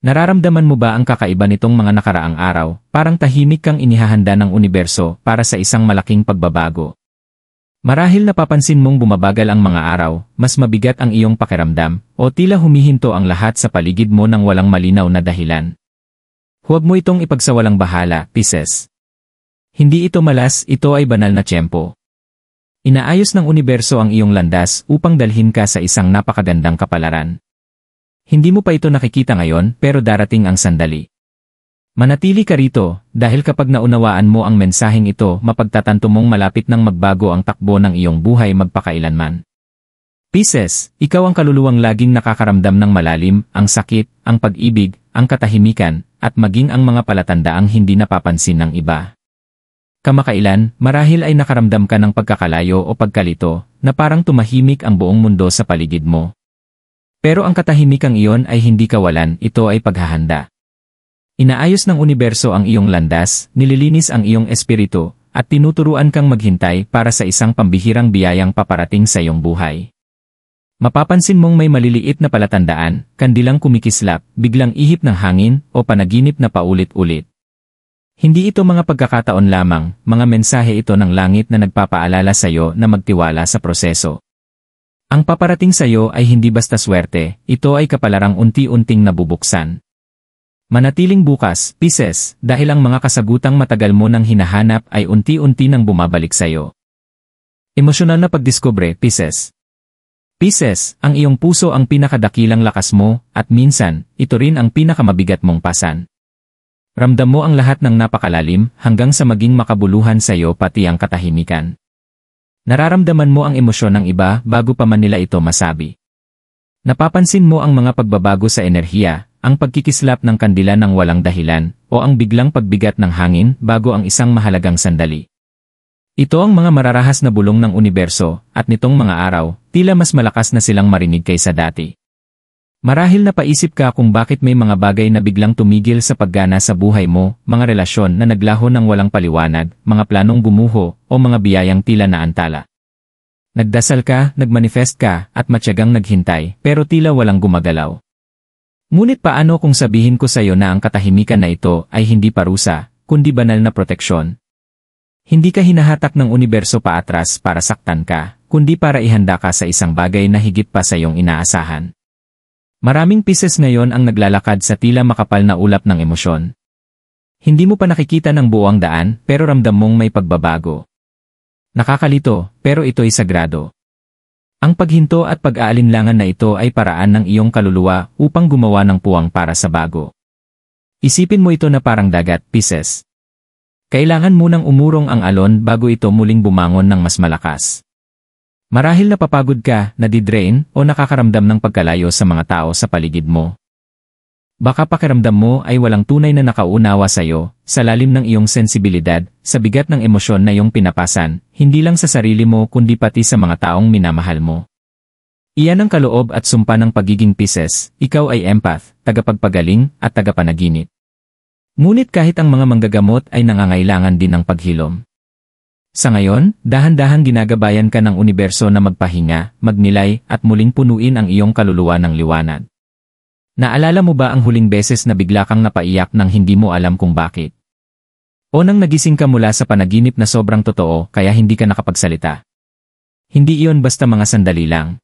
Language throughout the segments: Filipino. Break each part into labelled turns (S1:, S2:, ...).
S1: Nararamdaman mo ba ang kakaiba nitong mga nakaraang araw? Parang tahimik kang inihahanda ng universo para sa isang malaking pagbabago. Marahil napapansin mong bumabagal ang mga araw, mas mabigat ang iyong pakiramdam, o tila humihinto ang lahat sa paligid mo ng walang malinaw na dahilan. Huwag mo itong ipagsawalang bahala, Pisces. Hindi ito malas, ito ay banal na tiyempo. Inaayos ng universo ang iyong landas upang dalhin ka sa isang napakagandang kapalaran. Hindi mo pa ito nakikita ngayon pero darating ang sandali. Manatili ka rito, dahil kapag naunawaan mo ang mensaheng ito, mapagtatanto mong malapit nang magbago ang takbo ng iyong buhay magpakailanman. Pisces, ikaw ang kaluluwang laging nakakaramdam ng malalim, ang sakit, ang pag-ibig, ang katahimikan, at maging ang mga palatandaang hindi napapansin ng iba. Kamakailan, marahil ay nakaramdam ka ng pagkakalayo o pagkalito, na parang tumahimik ang buong mundo sa paligid mo. Pero ang katahimikang iyon ay hindi kawalan, ito ay paghahanda. Inaayos ng universo ang iyong landas, nililinis ang iyong espiritu, at tinuturuan kang maghintay para sa isang pambihirang biyayang paparating sa iyong buhay. Mapapansin mong may maliliit na palatandaan, kandilang kumikislap, biglang ihip ng hangin, o panaginip na paulit-ulit. Hindi ito mga pagkakataon lamang, mga mensahe ito ng langit na nagpapaalala sa iyo na magtiwala sa proseso. Ang paparating sa iyo ay hindi basta swerte, ito ay kapalarang unti-unting nabubuksan. Manatiling bukas, Pisces, dahil ang mga kasagutang matagal mo nang hinahanap ay unti-unti nang bumabalik sa iyo. Emosyonal na pagdiskubre, Pisces. Pisces, ang iyong puso ang pinakadakilang lakas mo, at minsan, ito rin ang pinakamabigat mong pasan. Ramdam mo ang lahat ng napakalalim hanggang sa maging makabuluhan sa iyo pati ang katahimikan. Nararamdaman mo ang emosyon ng iba bago pa man nila ito masabi. Napapansin mo ang mga pagbabago sa enerhiya, ang pagkikislap ng kandila ng walang dahilan, o ang biglang pagbigat ng hangin bago ang isang mahalagang sandali. Ito ang mga mararahas na bulong ng universo, at nitong mga araw, tila mas malakas na silang marinig kaysa dati. Marahil napaisip ka kung bakit may mga bagay na biglang tumigil sa paggana sa buhay mo, mga relasyon na naglaho ng walang paliwanag, mga planong gumuho, o mga biyayang tila naantala. Nagdasal ka, nagmanifest ka, at matyagang naghintay, pero tila walang gumagalaw. Ngunit paano kung sabihin ko sa iyo na ang katahimikan na ito ay hindi parusa, kundi banal na proteksyon? Hindi ka hinahatak ng universo paatras para saktan ka, kundi para ihanda ka sa isang bagay na higit pa sa iyong inaasahan. Maraming Pisces ngayon ang naglalakad sa tila makapal na ulap ng emosyon. Hindi mo pa nakikita ng buong daan, pero ramdam mong may pagbabago. Nakakalito, pero ito'y sagrado. Ang paghinto at pag-aalinlangan na ito ay paraan ng iyong kaluluwa upang gumawa ng puwang para sa bago. Isipin mo ito na parang dagat, Pisces. Kailangan munang umurong ang alon bago ito muling bumangon ng mas malakas. Marahil napapagod ka, nadidrain, o nakakaramdam ng pagkalayo sa mga tao sa paligid mo. Baka pakiramdam mo ay walang tunay na nakaunawa sa iyo, sa lalim ng iyong sensibilidad, sa bigat ng emosyon na iyong pinapasan, hindi lang sa sarili mo kundi pati sa mga taong minamahal mo. Iyan ang kaloob at sumpa ng pagiging Pisces, ikaw ay empath, tagapagpagaling, at tagapanaginip. Ngunit kahit ang mga manggagamot ay nangangailangan din ng paghilom. Sa ngayon, dahan-dahang ginagabayan ka ng universo na magpahinga, magnilay, at muling punuin ang iyong kaluluwa ng liwanag. Naalala mo ba ang huling beses na bigla kang napaiyak nang hindi mo alam kung bakit? O nang nagising ka mula sa panaginip na sobrang totoo kaya hindi ka nakapagsalita? Hindi iyon basta mga sandali lang.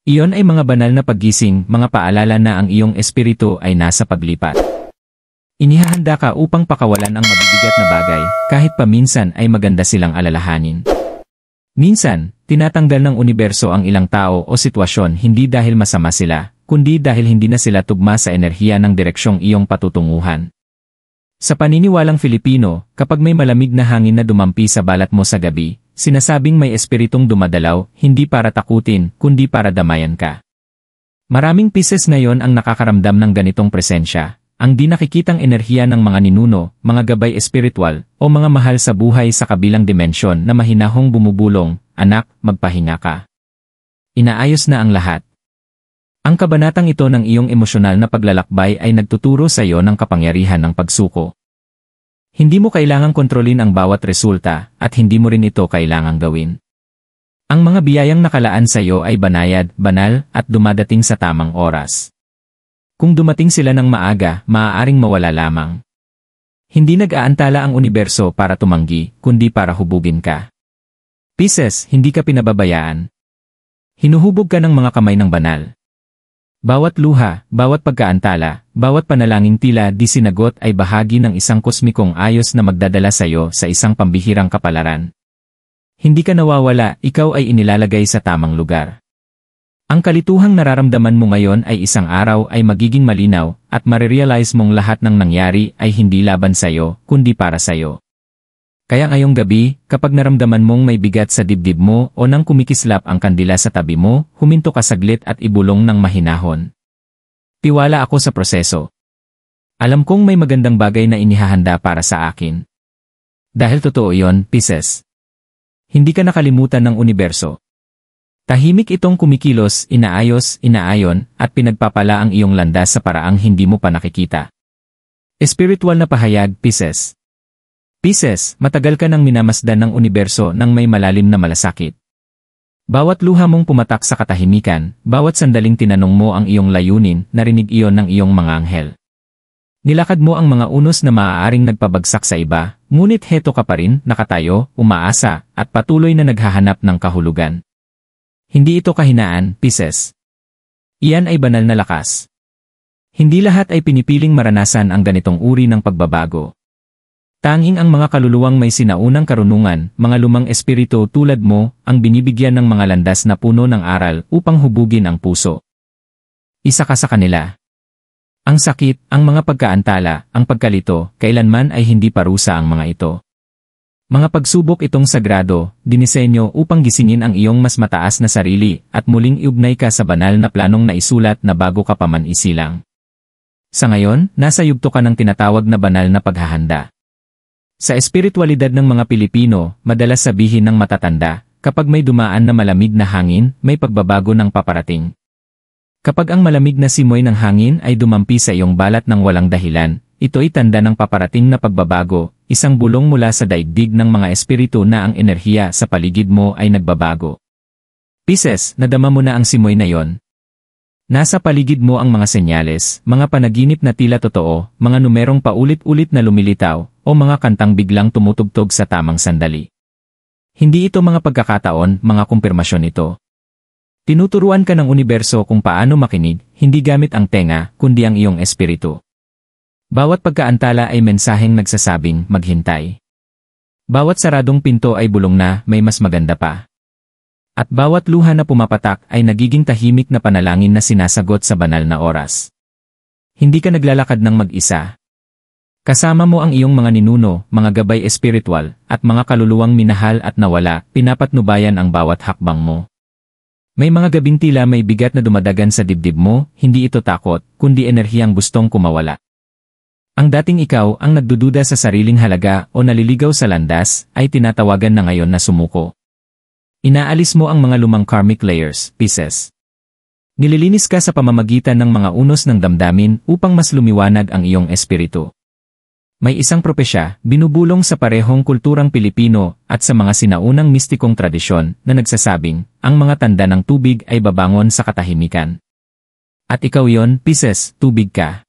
S1: Iyon ay mga banal na paggising, mga paalala na ang iyong espiritu ay nasa paglipat. Inihahanda ka upang pakawalan ang mabibigat na bagay, kahit pa minsan ay maganda silang alalahanin. Minsan, tinatanggal ng universo ang ilang tao o sitwasyon hindi dahil masama sila, kundi dahil hindi na sila tugma sa enerhiya ng direksyong iyong patutunguhan. Sa paniniwalang Filipino, kapag may malamig na hangin na dumampi sa balat mo sa gabi, sinasabing may espiritong dumadalaw, hindi para takutin, kundi para damayan ka. Maraming Pisces ngayon ang nakakaramdam ng ganitong presensya, ang di nakikitang enerhiya ng mga ninuno, mga gabay espiritual, o mga mahal sa buhay sa kabilang dimensyon na mahinahong bumubulong, anak, magpahinga ka. Inaayos na ang lahat. Ang kabanatang ito ng iyong emosyonal na paglalakbay ay nagtuturo sa iyo ng kapangyarihan ng pagsuko. Hindi mo kailangang kontrolin ang bawat resulta at hindi mo rin ito kailangang gawin. Ang mga biyayang nakalaan sa iyo ay banayad, banal, at dumadating sa tamang oras. Kung dumating sila ng maaga, maaaring mawala lamang. Hindi nag-aantala ang universo para tumanggi, kundi para hubugin ka. Pisces, hindi ka pinababayaan. Hinuhubog ka ng mga kamay ng banal. Bawat luha, bawat pagkaantala, bawat panalangin tila di sinagot ay bahagi ng isang kosmikong ayos na magdadala sa iyo sa isang pambihirang kapalaran. Hindi ka nawawala, ikaw ay inilalagay sa tamang lugar. Ang kalituhang nararamdaman mo ngayon ay isang araw ay magiging malinaw at marirealize mong lahat ng nangyari ay hindi laban sa iyo, kundi para sa iyo. Kaya ngayong gabi, kapag naramdaman mong may bigat sa dibdib mo o nang kumikislap ang kandila sa tabi mo, huminto ka saglit at ibulong ng mahinahon. Tiwala ako sa proseso. Alam kong may magandang bagay na inihahanda para sa akin. Dahil totoo yon, Pisces. Hindi ka nakalimutan ng universo. Tahimik itong kumikilos, inaayon, at pinagpapala ang iyong landas sa paraang hindi mo pa nakikita. Espiritual na pahayag, Pisces. Pisces, matagal ka nang minamasdan ng universo ng may malalim na malasakit. Bawat luha mong pumatak sa katahimikan, bawat sandaling tinanong mo ang iyong layunin, narinig iyon ng iyong mga anghel. Nilakad mo ang mga unos na maaaring nagpabagsak sa iba, ngunit heto ka pa rin, nakatayo, umaasa, at patuloy na naghahanap ng kahulugan. Hindi ito kahinaan, Pisces. Iyan ay banal na lakas. Hindi lahat ay pinipiling maranasan ang ganitong uri ng pagbabago. Tanging ang mga kaluluwang may sinaunang karunungan, mga lumang espiritu tulad mo, ang binibigyan ng mga landas na puno ng aral upang hubugin ang puso. Isa ka sa kanila. Ang sakit, ang mga pagkaantala, ang pagkalito, kailanman ay hindi parusa ang mga ito. Mga pagsubok itong sagrado, dinisenyo upang gisingin ang iyong mas mataas na sarili at muling iugnay ka sa banal na planong naisulat na bago ka pa man isilang. Sa ngayon, nasa yugto ka ng tinatawag na banal na paghahanda. Sa espiritualidad ng mga Pilipino, madalas sabihin ng matatanda, kapag may dumaan na malamig na hangin, may pagbabago ng paparating. Kapag ang malamig na simoy ng hangin ay dumampi sa iyong balat ng walang dahilan, ito ay tanda ng paparating na pagbabago, isang bulong mula sa daigdig ng mga espiritu na ang enerhiya sa paligid mo ay nagbabago. Pisces, nadama mo na ang simoy na yon. Nasa paligid mo ang mga senyales, mga panaginip na tila totoo, mga numerong paulit-ulit na lumilitaw, o mga kantang biglang tumutugtog sa tamang sandali. Hindi ito mga pagkakataon, mga kumpirmasyon ito. Tinuturuan ka ng universo kung paano makinig, hindi gamit ang tenga, kundi ang iyong espiritu. Bawat pagkaantala ay mensaheng nagsasabing, maghintay. Bawat saradong pinto ay bulong na, may mas maganda pa. At bawat luha na pumapatak ay nagiging tahimik na panalangin na sinasagot sa banal na oras. Hindi ka naglalakad ng mag-isa. Kasama mo ang iyong mga ninuno, mga gabay espiritual, at mga kaluluwang minahal at nawala, pinapatnubayan ang bawat hakbang mo. May mga gabing tila may bigat na dumadagan sa dibdib mo, hindi ito takot, kundi enerhiyang gustong kumawala. Ang dating ikaw ang nagdududa sa sariling halaga o naliligaw sa landas, ay tinatawagan na ngayon na sumuko. Inaalis mo ang mga lumang karmic layers, Pisces. Nililinis ka sa pamamagitan ng mga unos ng damdamin upang mas lumiwanag ang iyong espiritu. May isang propesya, binubulong sa parehong kulturang Pilipino at sa mga sinaunang mistikong tradisyon na nagsasabing, ang mga tanda ng tubig ay babangon sa katahimikan. At ikaw yon, Pisces, tubig ka.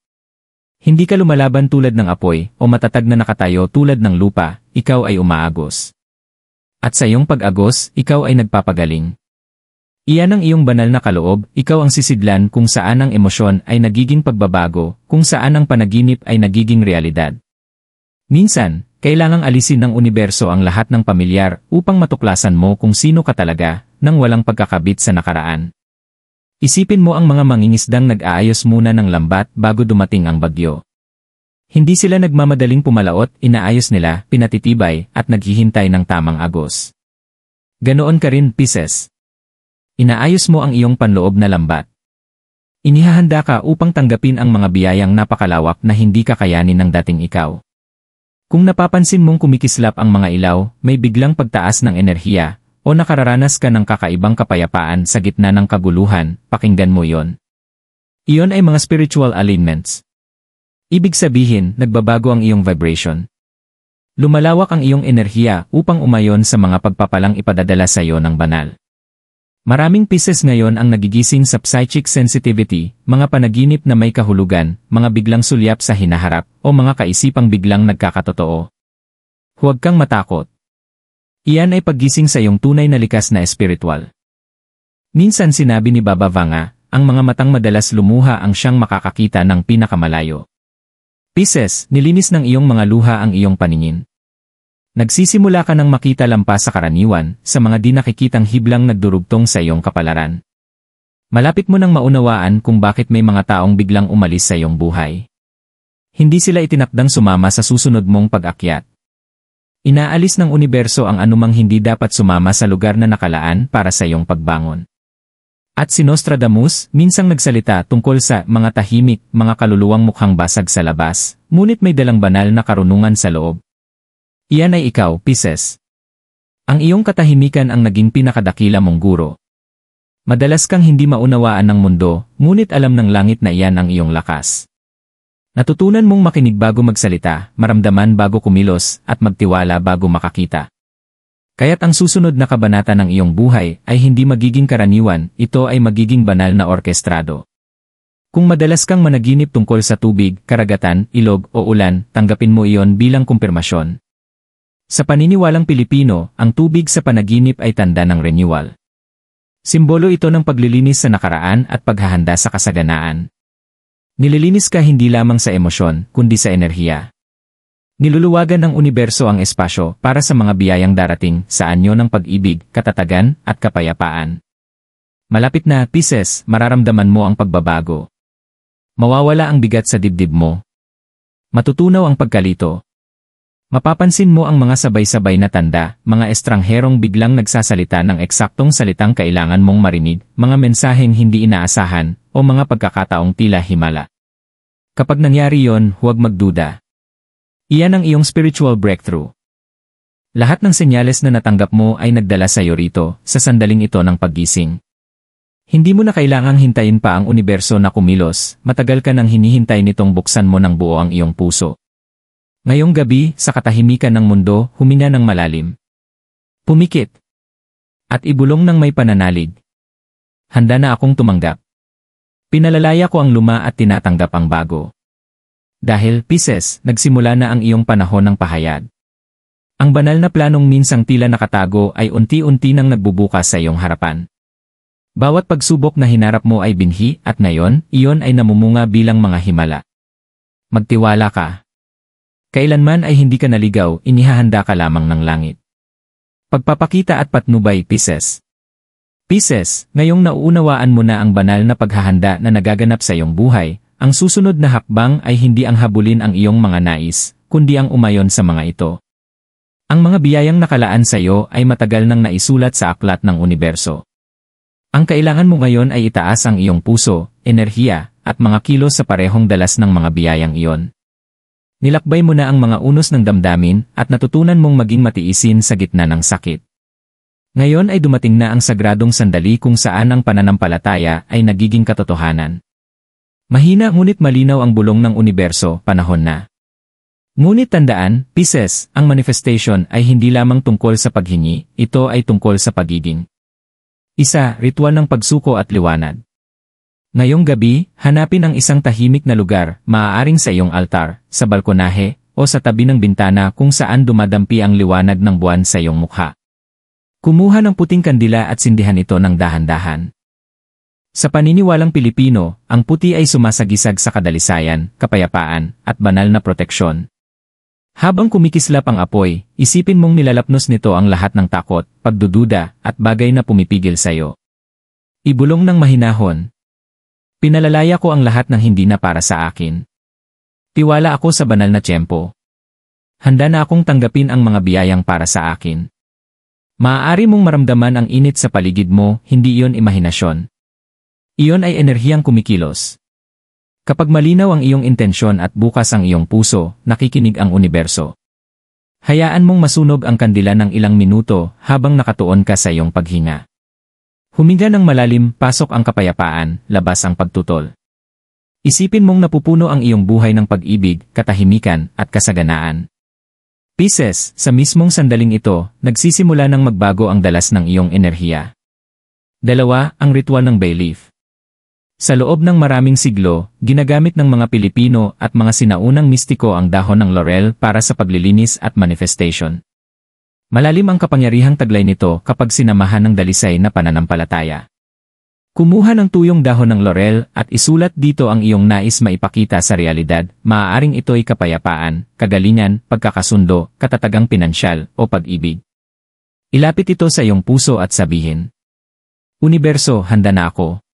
S1: Hindi ka lumalaban tulad ng apoy o matatag na nakatayo tulad ng lupa, ikaw ay umaagos. At sa iyong pag-agos, ikaw ay nagpapagaling. Iyan ang iyong banal na kaloob, ikaw ang sisidlan kung saan ang emosyon ay nagiging pagbabago, kung saan ang panaginip ay nagiging realidad. Minsan, kailangang alisin ng universo ang lahat ng pamilyar upang matuklasan mo kung sino ka talaga, nang walang pagkakabit sa nakaraan. Isipin mo ang mga mangingisdang nag-aayos muna ng lambat bago dumating ang bagyo. Hindi sila nagmamadaling pumalaot, inaayos nila, pinatitibay, at naghihintay ng tamang agos. Ganoon ka rin, Pisces. Inaayos mo ang iyong panloob na lambat. Inihahanda ka upang tanggapin ang mga biyayang napakalawak na hindi kakayanin ng dating ikaw. Kung napapansin mong kumikislap ang mga ilaw, may biglang pagtaas ng enerhiya, o nakararanas ka ng kakaibang kapayapaan sa gitna ng kaguluhan, pakinggan mo yon. Iyon ay mga spiritual alignments. Ibig sabihin, nagbabago ang iyong vibration. Lumalawak ang iyong enerhiya upang umayon sa mga pagpapalang ipadadala sa iyo ng banal. Maraming Pisces ngayon ang nagigising sa psychic sensitivity, mga panaginip na may kahulugan, mga biglang sulyap sa hinaharap, o mga kaisipang biglang nagkakatotoo. Huwag kang matakot. Iyan ay paggising sa iyong tunay na likas na espiritual. Minsan sinabi ni Baba Vanga, ang mga matang madalas lumuha ang siyang makakakita ng pinakamalayo. Pisces, nilinis ng iyong mga luha ang iyong paningin. Nagsisimula ka ng makita lampas sa karaniwan, sa mga di nakikitang hiblang nagdurugtong sa iyong kapalaran. Malapit mo nang maunawaan kung bakit may mga taong biglang umalis sa iyong buhay. Hindi sila itinakdang sumama sa susunod mong pag-akyat. Inaalis ng universo ang anumang hindi dapat sumama sa lugar na nakalaan para sa iyong pagbangon. At si Nostradamus, minsang nagsalita tungkol sa mga tahimik, mga kaluluwang mukhang basag sa labas, ngunit may dalang banal na karunungan sa loob. Iyan ay ikaw, Pisces. Ang iyong katahimikan ang naging pinakadakila mong guro. Madalas kang hindi maunawaan ng mundo, ngunit alam ng langit na iyan ang iyong lakas. Natutunan mong makinig bago magsalita, maramdaman bago kumilos, at magtiwala bago makakita. Kaya't ang susunod na kabanata ng iyong buhay ay hindi magiging karaniwan, ito ay magiging banal na orkestrado. Kung madalas kang managinip tungkol sa tubig, karagatan, ilog o ulan, tanggapin mo iyon bilang kumpirmasyon. Sa paniniwalang Pilipino, ang tubig sa panaginip ay tanda ng renewal. Simbolo ito ng paglilinis sa nakaraan at paghahanda sa kasaganaan. Nililinis ka hindi lamang sa emosyon, kundi sa enerhiya. Niluluwagan ng universo ang espasyo para sa mga biyayang darating sa anyo ng pag-ibig, katatagan, at kapayapaan. Malapit na, Pisces, mararamdaman mo ang pagbabago. Mawawala ang bigat sa dibdib mo. Matutunaw ang pagkalito. Mapapansin mo ang mga sabay-sabay na tanda, mga estrangherong biglang nagsasalita ng eksaktong salitang kailangan mong marinig, mga mensaheng hindi inaasahan, o mga pagkakataong tila himala. Kapag nangyari yon, huwag magduda. Iyan ang iyong spiritual breakthrough. Lahat ng senyales na natanggap mo ay nagdala sa iyo rito, sa sandaling ito ng paggising. Hindi mo na kailangang hintayin pa ang universo na kumilos, matagal ka nang hinihintay nitong buksan mo ng buo ang iyong puso. Ngayong gabi, sa katahimikan ng mundo, huminga ng malalim. Pumikit. At ibulong ng may pananalig. Handa na akong tumanggap. Pinalalaya ko ang luma at tinatanggap ang bago. Dahil, Pisces, nagsimula na ang iyong panahon ng pahayag. Ang banal na planong minsang tila nakatago ay unti-unti nang nagbubukas sa iyong harapan. Bawat pagsubok na hinarap mo ay binhi at ngayon, iyon ay namumunga bilang mga himala. Magtiwala ka. Kailanman ay hindi ka naligaw, inihahanda ka lamang ng langit. Pagpapakita at patnubay, Pisces. Pisces, ngayong nauunawaan mo na ang banal na paghahanda na nagaganap sa iyong buhay, ang susunod na hakbang ay hindi ang habulin ang iyong mga nais, kundi ang umayon sa mga ito. Ang mga biyayang nakalaan sa iyo ay matagal nang naisulat sa aklat ng universo. Ang kailangan mo ngayon ay itaas ang iyong puso, enerhiya, at mga kilos sa parehong dalas ng mga biyayang iyon. Nilakbay mo na ang mga unos ng damdamin at natutunan mong maging matiisin sa gitna ng sakit. Ngayon ay dumating na ang sagradong sandali kung saan ang pananampalataya ay nagiging katotohanan. Mahina ngunit malinaw ang bulong ng universo, panahon na. Ngunit tandaan, Pisces, ang manifestation ay hindi lamang tungkol sa paghingi, ito ay tungkol sa pagiging. Isa, ritual ng pagsuko at liwanag. Ngayong gabi, hanapin ang isang tahimik na lugar, maaaring sa iyong altar, sa balkonahe, o sa tabi ng bintana kung saan dumadampi ang liwanag ng buwan sa iyong mukha. Kumuha ng puting kandila at sindihan ito ng dahan-dahan. Sa paniniwalang Pilipino, ang puti ay sumasagisag sa kadalisayan, kapayapaan, at banal na proteksyon. Habang kumikislap ang apoy, isipin mong nilalapnos nito ang lahat ng takot, pagdududa, at bagay na pumipigil sa iyo. Ibulong ng mahinahon. Pinalalaya ko ang lahat ng hindi na para sa akin. Tiwala ako sa banal na tiyempo. Handa na akong tanggapin ang mga biyayang para sa akin. Maaari mong maramdaman ang init sa paligid mo, hindi iyon imahinasyon. Iyon ay enerhiyang kumikilos. Kapag malinaw ang iyong intensyon at bukas ang iyong puso, nakikinig ang universo. Hayaan mong masunog ang kandila ng ilang minuto habang nakatuon ka sa iyong paghinga. Huminga ng malalim, pasok ang kapayapaan, labas ang pagtutol. Isipin mong napupuno ang iyong buhay ng pag-ibig, katahimikan, at kasaganaan. Pisces, sa mismong sandaling ito, nagsisimula ng magbago ang dalas ng iyong enerhiya. Dalawa, ang ritual ng bay leaf. Sa loob ng maraming siglo, ginagamit ng mga Pilipino at mga sinaunang mistiko ang dahon ng laurel para sa paglilinis at manifestation. Malalim ang kapangyarihang taglay nito kapag sinamahan ng dalisay na pananampalataya. Kumuha ng tuyong dahon ng laurel at isulat dito ang iyong nais maipakita sa realidad, maaaring ito'y kapayapaan, kagalingan, pagkakasundo, katatagang pinansyal, o pag-ibig. Ilapit ito sa iyong puso at sabihin, Universo, handa na ako.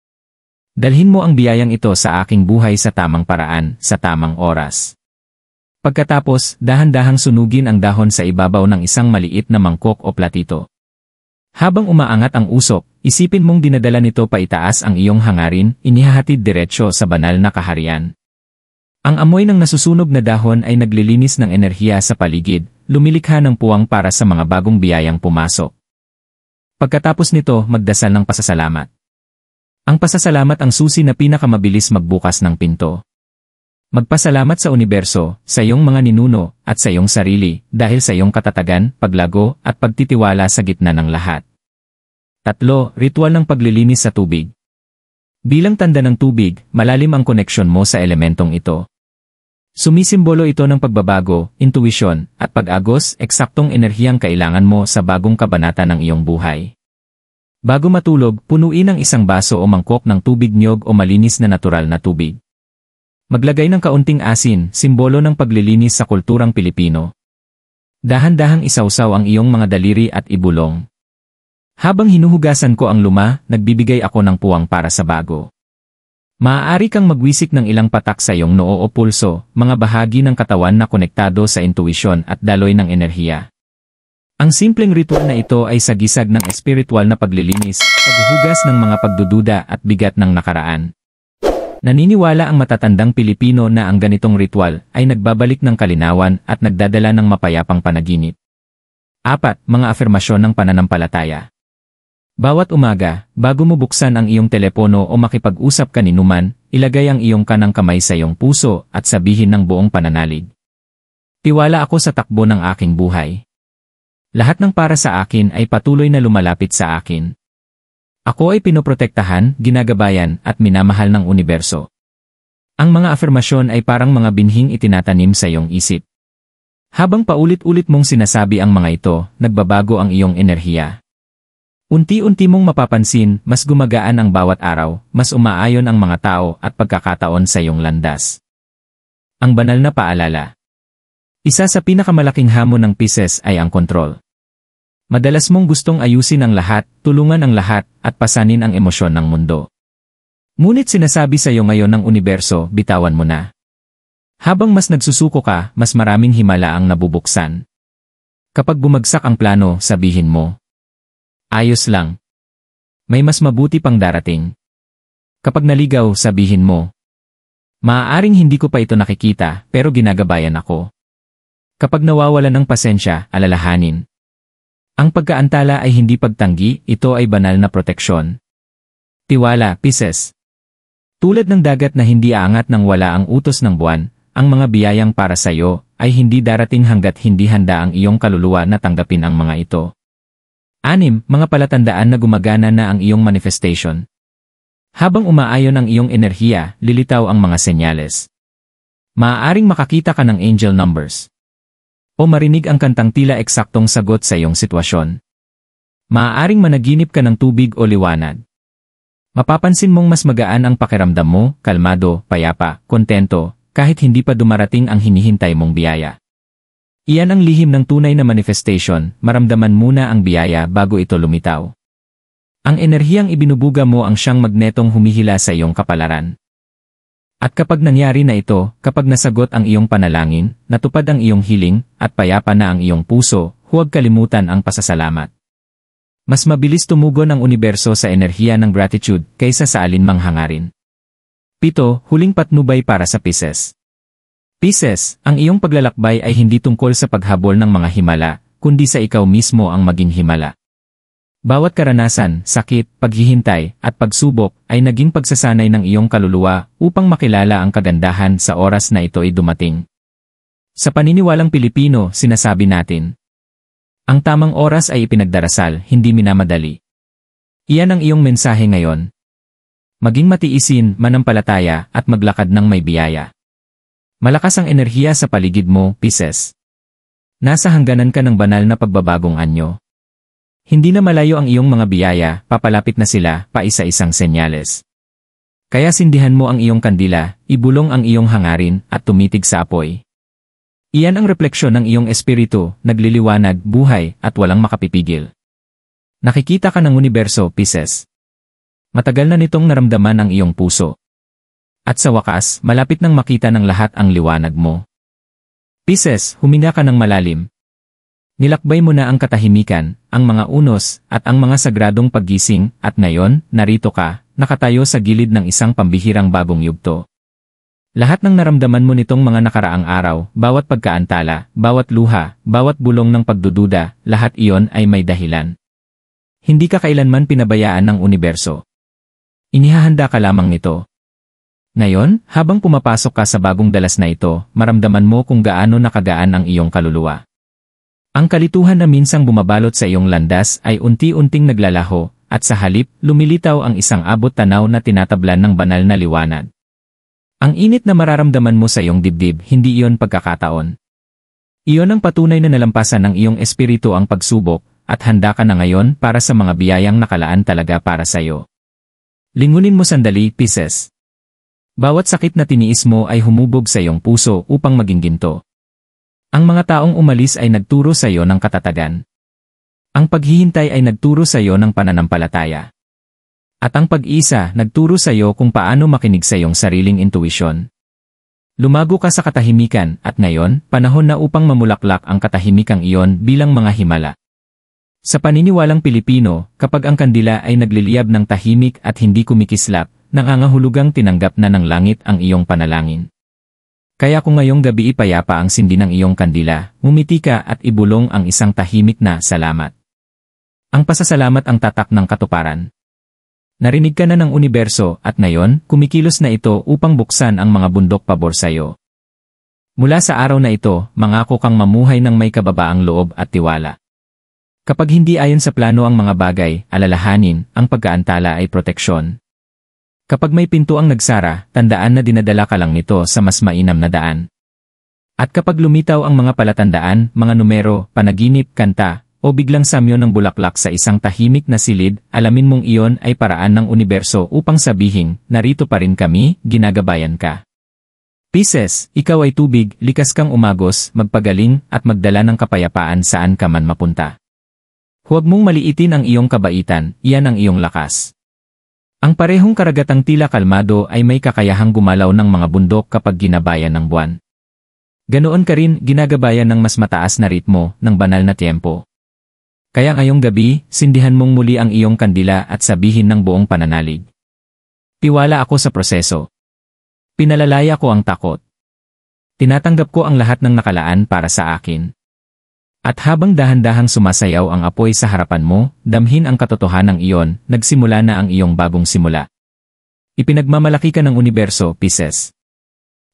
S1: Dalhin mo ang biyayang ito sa aking buhay sa tamang paraan, sa tamang oras. Pagkatapos, dahan-dahang sunugin ang dahon sa ibabaw ng isang maliit na mangkok o platito. Habang umaangat ang usok, isipin mong dinadala nito paitaas ang iyong hangarin, inihahatid diretsyo sa banal na kaharian. Ang amoy ng nasusunog na dahon ay naglilinis ng enerhiya sa paligid, lumilikha ng puwang para sa mga bagong biyayang pumasok. Pagkatapos nito, magdasal ng pasasalamat. Ang pasasalamat ang susi na pinakamabilis magbukas ng pinto. Magpasalamat sa universo, sa iyong mga ninuno, at sa iyong sarili, dahil sa iyong katatagan, paglago, at pagtitiwala sa gitna ng lahat. 3. Ritual ng paglilinis sa tubig. Bilang tanda ng tubig, malalim ang koneksyon mo sa elementong ito. Sumisimbolo ito ng pagbabago, intuwisyon, at pag-agos, eksaktong enerhiyang kailangan mo sa bagong kabanata ng iyong buhay. Bago matulog, punuin ang isang baso o mangkok ng tubig niyog o malinis na natural na tubig. Maglagay ng kaunting asin, simbolo ng paglilinis sa kulturang Pilipino. Dahan-dahang isawsaw ang iyong mga daliri at ibulong. Habang hinuhugasan ko ang luma, nagbibigay ako ng puwang para sa bago. Maaari kang magwisik ng ilang patak sa iyong noo o pulso, mga bahagi ng katawan na konektado sa intuisyon at daloy ng enerhiya. Ang simpleng ritual na ito ay sagisag ng espiritual na paglilinis, paghuhugas ng mga pagdududa at bigat ng nakaraan. Naniniwala ang matatandang Pilipino na ang ganitong ritual ay nagbabalik ng kalinawan at nagdadala ng mapayapang panaginip. 4. Mga afirmasyon ng pananampalataya. Bawat umaga, bago mo buksan ang iyong telepono o makipag-usap kaninuman, ilagay ang iyong kanang kamay sa iyong puso at sabihin ng buong pananalig. Tiwala ako sa takbo ng aking buhay. Lahat ng para sa akin ay patuloy na lumalapit sa akin. Ako ay pinoprotektahan, ginagabayan, at minamahal ng universo. Ang mga afirmasyon ay parang mga binhing itinatanim sa iyong isip. Habang paulit-ulit mong sinasabi ang mga ito, nagbabago ang iyong enerhiya. Unti-unti mong mapapansin, mas gumagaan ang bawat araw, mas umaayon ang mga tao at pagkakataon sa iyong landas. Ang banal na paalala. Isa sa pinakamalaking hamon ng Pisces ay ang kontrol. Madalas mong gustong ayusin ang lahat, tulungan ang lahat, at pasanin ang emosyon ng mundo. Ngunit sinasabi sa iyo ngayon ng universo, bitawan mo na. Habang mas nagsusuko ka, mas maraming himala ang nabubuksan. Kapag bumagsak ang plano, sabihin mo, ayos lang. May mas mabuti pang darating. Kapag naligaw, sabihin mo, maaaring hindi ko pa ito nakikita, pero ginagabayan ako. Kapag nawawalan ng pasensya, alalahanin. Ang pagkaantala ay hindi pagtanggi, ito ay banal na proteksyon. Tiwala, Pisces. Tulad ng dagat na hindi aangat nang wala ang utos ng buwan, ang mga biyayang para sa iyo ay hindi darating hanggat hindi handa ang iyong kaluluwa na tanggapin ang mga ito. 6. Mga palatandaan na gumagana na ang iyong manifestation. Habang umaayon ang iyong enerhiya, lilitaw ang mga senyales. Maaaring makakita ka ng angel numbers. O marinig ang kantang tila eksaktong sagot sa iyong sitwasyon. Maaaring managinip ka ng tubig o liwanag. Mapapansin mong mas magaan ang pakiramdam mo, kalmado, payapa, kontento, kahit hindi pa dumarating ang hinihintay mong biyaya. Iyan ang lihim ng tunay na manifestation, maramdaman muna ang biyaya bago ito lumitaw. Ang enerhiyang ibinubuga mo ang siyang magnetong humihila sa iyong kapalaran. At kapag nangyari na ito, kapag nasagot ang iyong panalangin, natupad ang iyong hiling, at payapa na ang iyong puso, huwag kalimutan ang pasasalamat. Mas mabilis tumugon ang universo sa enerhiya ng gratitude kaysa sa alinmang hangarin. 7. Huling patnubay para sa Pisces. Pisces, ang iyong paglalakbay ay hindi tungkol sa paghabol ng mga himala, kundi sa ikaw mismo ang maging himala. Bawat karanasan, sakit, paghihintay, at pagsubok ay naging pagsasanay ng iyong kaluluwa upang makilala ang kagandahan sa oras na ito ay dumating. Sa paniniwalang Pilipino, sinasabi natin, ang tamang oras ay ipinagdarasal, hindi minamadali. Iyan ang iyong mensahe ngayon. Maging matiisin, manampalataya, at maglakad ng may biyaya. Malakas ang enerhiya sa paligid mo, Pisces. Nasa hangganan ka ng banal na pagbabagong anyo. Hindi na malayo ang iyong mga biyaya, papalapit na sila, paisa-isang senyales. Kaya sindihan mo ang iyong kandila, ibulong ang iyong hangarin, at tumitig sa apoy. Iyan ang refleksyon ng iyong espiritu, nagliliwanag, buhay, at walang makapipigil. Nakikita ka ng universo, Pisces. Matagal na nitong naramdaman ang iyong puso. At sa wakas, malapit nang makita ng lahat ang liwanag mo. Pisces, huminga ka ng malalim. Nilakbay mo na ang katahimikan, ang mga unos, at ang mga sagradong paggising, at ngayon, narito ka, nakatayo sa gilid ng isang pambihirang bagong yugto. Lahat ng naramdaman mo nitong mga nakaraang araw, bawat pagkaantala, bawat luha, bawat bulong ng pagdududa, lahat iyon ay may dahilan. Hindi ka kailanman pinabayaan ng universo. Inihahanda ka lamang nito. Ngayon, habang pumapasok ka sa bagong dalas na ito, maramdaman mo kung gaano nakagaan ang iyong kaluluwa. Ang kalituhan na minsang bumabalot sa iyong landas ay unti-unting naglalaho, at sa halip, lumilitaw ang isang abot tanaw na tinatablan ng banal na liwanag. Ang init na mararamdaman mo sa iyong dibdib, hindi iyon pagkakataon. Iyon ang patunay na nalampasan ng iyong espiritu ang pagsubok, at handa ka na ngayon para sa mga biyayang nakalaan talaga para sa iyo. Lingunin mo sandali, Pisces. Bawat sakit na tiniis mo ay humubog sa iyong puso upang maging ginto. Ang mga taong umalis ay nagturo sa iyo ng katatagan. Ang paghihintay ay nagturo sa iyo ng pananampalataya. At ang pag-isa nagturo sa iyo kung paano makinig sa iyong sariling intuisyon. Lumago ka sa katahimikan at ngayon, panahon na upang mamulaklak ang katahimikang iyon bilang mga himala. Sa paniniwalang Pilipino, kapag ang kandila ay nagliliyab ng tahimik at hindi kumikislap, nangangahulugang tinanggap na ng langit ang iyong panalangin. Kaya kung ngayong gabi ipayapa ang sindi ng iyong kandila, ngumiti ka at ibulong ang isang tahimik na salamat. Ang pasasalamat ang tatak ng katuparan. Narinig ka na ng universo at ngayon, kumikilos na ito upang buksan ang mga bundok pabor sa iyo. Mula sa araw na ito, mangako kang mamuhay ng may kababaang loob at tiwala. Kapag hindi ayon sa plano ang mga bagay, alalahanin, ang pagkaantala ay proteksyon. Kapag may pinto ang nagsara, tandaan na dinadala ka lang nito sa mas mainam na daan. At kapag lumitaw ang mga palatandaan, mga numero, panaginip, kanta, o biglang samyo ng bulaklak sa isang tahimik na silid, alamin mong iyon ay paraan ng universo upang sabihin, narito pa rin kami, ginagabayan ka. Pisces, ikaw ay tubig, likas kang umagos, magpagaling, at magdala ng kapayapaan saan ka man mapunta. Huwag mong maliitin ang iyong kabaitan, iyan ang iyong lakas. Ang parehong karagatang tila kalmado ay may kakayahang gumalaw ng mga bundok kapag ginabayan ng buwan. Ganoon ka rin ginagabayan ng mas mataas na ritmo, ng banal na tiempo. Kaya ngayong gabi, sindihan mong muli ang iyong kandila at sabihin ng buong pananalig. Tiwala ako sa proseso. Pinalalaya ko ang takot. Tinatanggap ko ang lahat ng nakalaan para sa akin. At habang dahan-dahang sumasayaw ang apoy sa harapan mo, damhin ang katotohanan ng iyon, nagsimula na ang iyong bagong simula. Ipinagmamalaki ka ng universo, Pisces.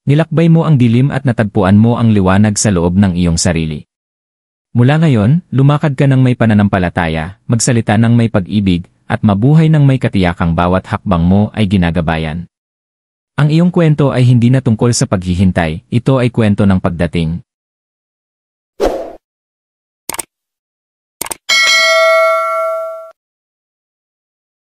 S1: Nilakbay mo ang dilim at natagpuan mo ang liwanag sa loob ng iyong sarili. Mula ngayon, lumakad ka ng may pananampalataya, magsalita ng may pag-ibig, at mabuhay ng may katiyakang bawat hakbang mo ay ginagabayan. Ang iyong kwento ay hindi na tungkol sa paghihintay, ito ay kwento ng pagdating.